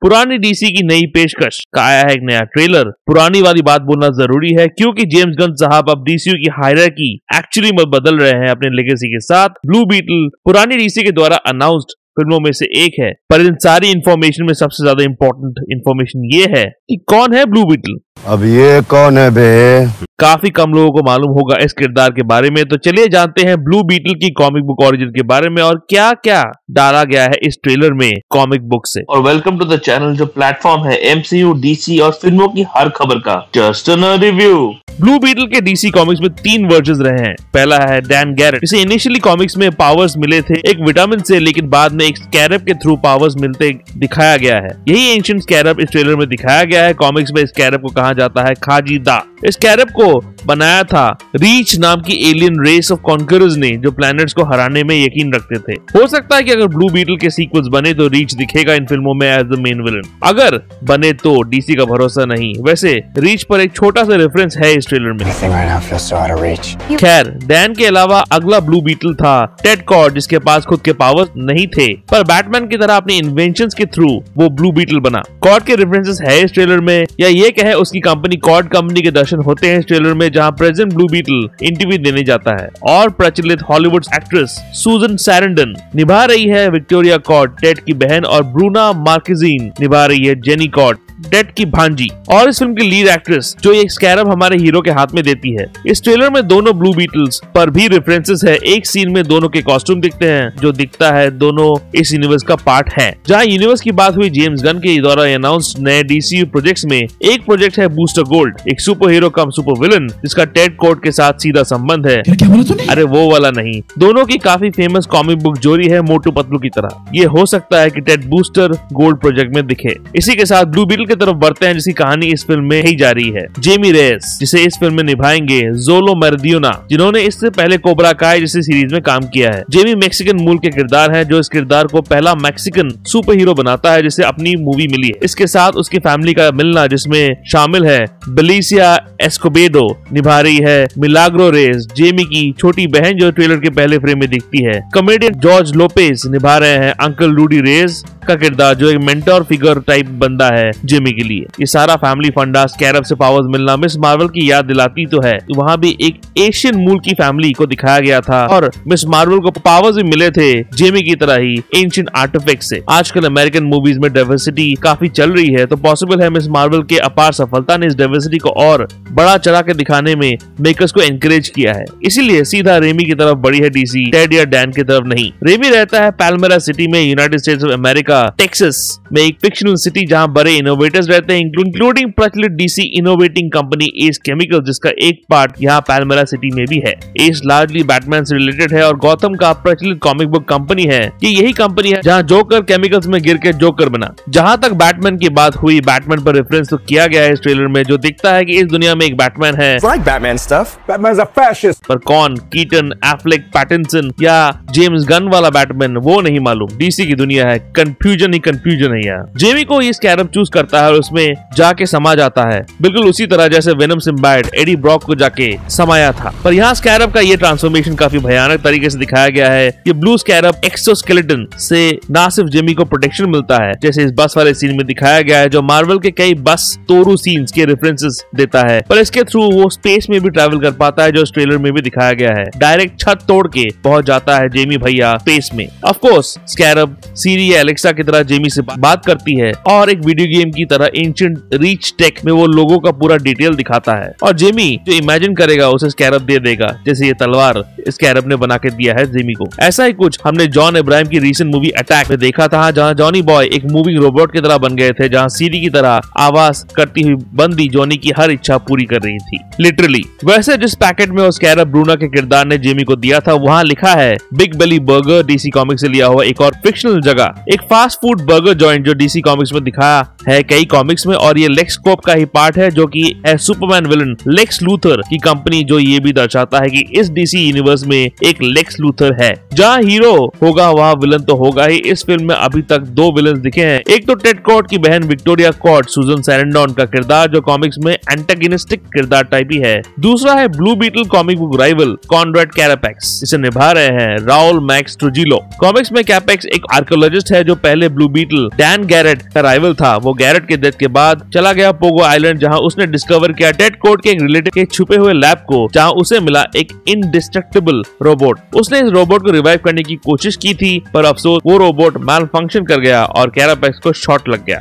पुरानी डीसी की नई पेशकश का आया है एक नया ट्रेलर। पुरानी वाली बात बोलना जरूरी है क्योंकि जेम्स गन साहब अब डीसीयू की हायरार्की एक्चुअली बदल रहे हैं अपने लेगेसी के साथ। ब्लू बीटल पुरानी डीसी के द्वारा अनाउंस्ड फिल्मों में से एक है, पर इन सारी इंफॉर्मेशन में सबसे ज्यादा इंपॉर्टेंट इंफॉर्मेशन ये है कि कौन है ब्लू बीटल। अब ये कौन है बे? काफी कम लोगों को मालूम होगा इस किरदार के बारे में, तो चलिए जानते हैं ब्लू बीटल की कॉमिक बुक ओरिजिन के बारे में और क्या क्या डाला गया है इस ट्रेलर में कॉमिक बुक से। और वेलकम टू द चैनल जो प्लेटफॉर्म है एमसीयू, डीसी और फिल्मों की हर खबर का just a review. Blue beetle के डीसी कॉमिक्स में 3 वर्जन्स रहे हैं। पहला है डैन गैरेट, जिसे इनिशियली कॉमिक्स में पावर्स मिले थे एक विटामिन से, लेकिन बाद में एक स्कैरब के थ्रू पावर्स मिलते दिखाया गया है। यही एंशिएंट स्कैरब इस ट्रेलर में दिखाया गया है। कॉमिक्स में स्कैरब को कहा जाता है खाजी दा। इस स्कैरब को बनाया था रीच नाम की एलियन रेस ऑफ कॉन्करर्स ने, जो प्लैनेट्स को हराने में यकीन रखते थे। हो सकता है कि अगर ब्लू बीटल के सीक्वल्स बने तो रीच दिखेगा इन फिल्मों में एज द मेन विलन। अगर बने तो डीसी का भरोसा नहीं। वैसे रीच पर एक छोटा सा रेफरेंस है इस ट्रेलर में। खैर, डैन के अलावा अगला ब्लू बीटल था टेड कॉर्ड, जिसके पास खुद के पावर्स नहीं थे, पर बैटमैन की तरह अपनी इन्वेंशंस के थ्रू वो ब्लू बीटल बना। कॉर्ड के रेफरेंसेस है इस ट्रेलर में, या ये कहे उसकी कंपनी कॉर्ड कंपनी के दर्शन होते हैं इस ट्रेलर में, जहां प्रेजेंट ब्लू बीटल इंटरव्यू देने जाता है। और प्रचलित हॉलीवुड एक्ट्रेस सूजन सैरंडन निभा रही है विक्टोरिया कॉर्ड, टेड की बहन, और ब्रूना मार्केजीन निभा रही है जेनी कॉर्ड, टेड की भांजी। और इस फिल्म की लीड एक्ट्रेस जो एक स्कैरब हमारे हीरो के हाथ में देती है। इस ट्रेलर में दोनों ब्लू बीटल्स पर भी रेफरेंसेस है। एक सीन में दोनों के कॉस्ट्यूम दिखते हैं, जो दिखता है दोनों इस यूनिवर्स का पार्ट है। जहां यूनिवर्स की बात हुई, जेम्स गन के द्वारा अनाउंस्ड नए डीसीयू प्रोजेक्ट्स में एक प्रोजेक्ट है बूस्टर गोल्ड, एक सुपर हीरो कम सुपर विलन जिसका टेड कॉर्ड के साथ सीधा संबंध है। क्या बोला तूने? अरे वो वाला नहीं, दोनों की काफी फेमस कॉमिक बुक जोड़ी है मोटू पतलू की तरह। ये हो सकता है कि टेड बूस्टर गोल्ड प्रोजेक्ट में दिखे। इसी के साथ ब्लू बीटल की तरफ बढ़ते हैं, जिसकी कहानी इस फिल्म में ही जारी है। जेमी रेस, जिसे इस फिल्म में निभाएंगे जोलो मेरदियोना, जिन्होंने इससे पहले कोबरा काय जैसी सीरीज में काम किया है। जेमी मैक्सिकन मूल के किरदार है, जो इस किरदार को पहला मैक्सिकन सुपर हीरो बनाता है जिसे अपनी मूवी मिली है। इसके साथ उसकी फैमिली का मिलना, जिसमें शामिल है बेलिसिया एस्कोबेडो निभा रही है मिलाग्रो रेस, जेमी की छोटी बहन जो ट्रेलर के पहले फ्रेम में दिखती है। कॉमेडियन जॉर्ज लोपेज निभा रहे हैं अंकल रूडी रेस का किरदार, जो एक मेंटोर फिगर टाइप बंदा है जेमी के लिए। ये सारा फैमिली फंडा स्कैरब से पावर्स मिलना मिस मार्वल की याद दिलाती तो है। वहाँ भी एक एशियन मूल की फैमिली को दिखाया गया था और मिस मार्वल को पावर्स भी मिले थे जेमी की तरह ही एंशिएंट आर्टिफैक्ट से। आजकल अमेरिकन मूवीज में डाइवर्सिटी काफी चल रही है, तो पॉसिबल है मिस मार्वल के अपार सफलता ने इस डाइवर्सिटी को और बड़ा चढ़ा के दिखाने में मेकर्स को एनकरेज किया है। इसीलिए सीधा रेमी की तरफ बढ़ी है डीसी, टेड या डैन की तरफ नहीं। रेमी रहता है पैल्मेरा सिटी में, United states of America, Texas में, एक फिक्शनल सिटी जहां बड़े इनोवेटर्स रहते हैं, इंक्लूडिंग प्रचलित DC innovating company S chemical, जिसका एक पार्ट यहाँ पैल्मेरा सिटी में भी है। एस लार्जली बैटमैन से रिलेटेड है और गौतम का प्रचलित कॉमिक बुक कंपनी है। ये यही कंपनी है जहाँ जोकर केमिकल्स में गिर के जोकर बना। जहाँ तक बैटमैन की बात हुई, बैटमैन पर रेफरेंस तो किया गया है इस ट्रेलर में, जो दिखता है कि इस दुनिया में एक बैटमैन है। Like Batman stuff. Batman's a fascist. पर कौन, कीटन, एफ्लेक, पैटिंसन या जेम्स गन वाला बैटमैन, वो नहीं मालूम। डीसी की दुनिया है, कंफ्यूजन ही कंफ्यूजन है यार। जेमी को ये स्कैरब चूज करता है और उसमें जाके समा जाता है, बिल्कुल उसी तरह जैसे वेनम सिम्बाइड एडी ब्रॉक को जाके समाया था। पर यहाँ स्कैरब का ये ट्रांसफॉर्मेशन काफी भयानक तरीके से दिखाया गया है। ये ब्लू स्कैरब एक्सोस्केलेटन से ना सिर्फ जेमी को प्रोटेक्शन मिलता है, जैसे इस बस वाले सीन में दिखाया गया है, जो मार्वल के कई बस तोरू सीन्स के रेफरेंसेस देता है, पर इसके थ्रू वो स्पेस में भी ट्रैवल कर पाता है, जो इस ट्रेलर में भी दिखाया गया है। डायरेक्ट छत तोड़ के पहुंच जाता है जेमी भैया स्पेस में। ऑफ कोर्स स्कैरब सीरी या एलेक्सा की तरह जेमी से बात करती है और एक वीडियो गेम की तरह एंशिएंट रीच टेक में वो लोगों का पूरा डिटेल दिखाता है, और जेमी जो इमेजिन करेगा उसे स्कैरब दे देगा, जैसे ये तलवार स्कैरब ने बना के दिया है जेमी को। ऐसा ही कुछ हमने जॉन इब्राहिम की रीसेंट मूवी अटैक में देखा था, जहाँ जॉनी बॉय एक मूविंग रोबोट की तरह बन गए थे, जहाँ सीरी की तरह आवाज करती हुई बंदी जॉनी की हर इच्छा पूरी कर रही थी, लिटरली। वैसे जिस पैकेट में वो स्कैरब ब्रूना के किरदार ने जेमी को दिया था, वहाँ लिखा है बिग बेली बर्गर, डीसी कॉमिक्स से लिया हुआ एक और फिक्शनल जगह, एक फास्ट फूड बर्गर जॉइंट जो डीसी कॉमिक्स में दिखाया है कई कॉमिक्स में, और ये लेक्स कॉर्प का ही पार्ट है जो कि है सुपरमैन विलन लेक्स लूथर की कंपनी, जो ये भी दर्शाता है कि इस डीसी यूनिवर्स में एक लेक्स लूथर है। जहाँ हीरो होगा वहाँ विलन तो होगा ही। इस फिल्म में अभी तक 2 विलन दिखे हैं। एक तो टेड कॉर्ट की बहन विक्टोरिया कॉर्ट, सुजन सैरेंडन का किरदार, जो कॉमिक्स में एंटागोनिस्टिक किरदार टाइप ही है। दूसरा है Blue Beetle comic book rival Conrad Carapax, इसे निभा रहे हैं राउल मैक्स ट्रुजिलो। कॉमिक्स में कैपेक्स एक आर्कियोलॉजिस्ट है जो पहले ब्लू बीटल डैन गैरेट का राइवल था। वो गैरेट के डेथ के बाद चला गया पोगो आइलैंड, जहाँ उसने डिस्कवर किया टेड कॉर्ट के एक रिलेटिव के छुपे हुए लैब को, जहाँ उसे मिला एक इंडिस्ट्रक्टिबल रोबोट। उसने इस रोबोट को रिवाइव करने की कोशिश की थी, पर अफसोस वो रोबोट मैल फंक्शन कर गया और कैरापेक्स को शॉट लग गया।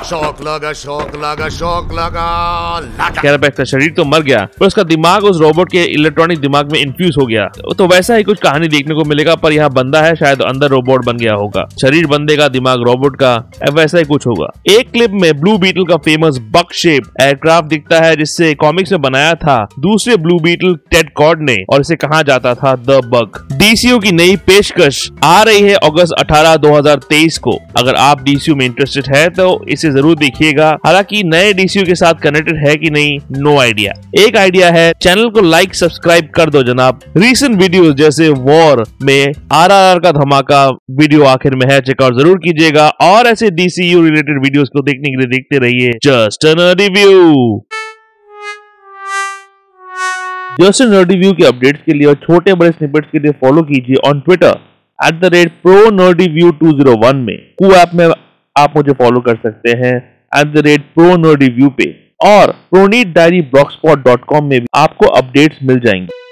शौक लगा शौक लगा शौक लगा। कैरापेक्स का शरीर तो मर गया, पर उसका दिमाग उस रोबोट के इलेक्ट्रॉनिक दिमाग में इन्फ्यूज हो गया। तो वैसा ही कुछ कहानी देखने को मिलेगा, पर यहाँ बंदा है, शायद अंदर रोबोट बन गया होगा। शरीर बंदे का, दिमाग रोबोट का, वैसा ही कुछ होगा। एक क्लिप में ब्लू बीटल का फेमस बग शेप एयरक्राफ्ट दिखता है, जिससे कॉमिक्स में बनाया था दूसरे ब्लू बीटल टेड कॉर्ट ने, और इसे कहा जाता था द बग। डीसीयू की नई पेशकश आ रही है अगस्त 18, 2023 को। अगर आप डीसीयू में इंटरेस्टेड है तो इसे जरूर देखिएगा। हालांकि नए डीसीयू के साथ कनेक्टेड है कि नहीं, नो आइडिया। एक आइडिया है, चैनल को लाइक सब्सक्राइब कर दो जनाब। रीसेंट वीडियोस जैसे वॉर में आरआरआर का धमाका वीडियो आखिर में है, चेकआउट जरूर कीजिएगा। और ऐसे डीसीयू रिलेटेड वीडियोस को देखने के लिए देखते रहिए just a nerdy view. Just a nerdy view के अपडेट्स के लिए और छोटे बड़े स्निपेट्स के लिए फॉलो कीजिए ऑन ट्विटर @ProNerdyView201 में। कू ऐप में आप मुझे फॉलो कर सकते हैं @ProNerdyView पे, और ProNeedDiaryBlogspot.com में भी आपको अपडेट्स मिल जाएंगे।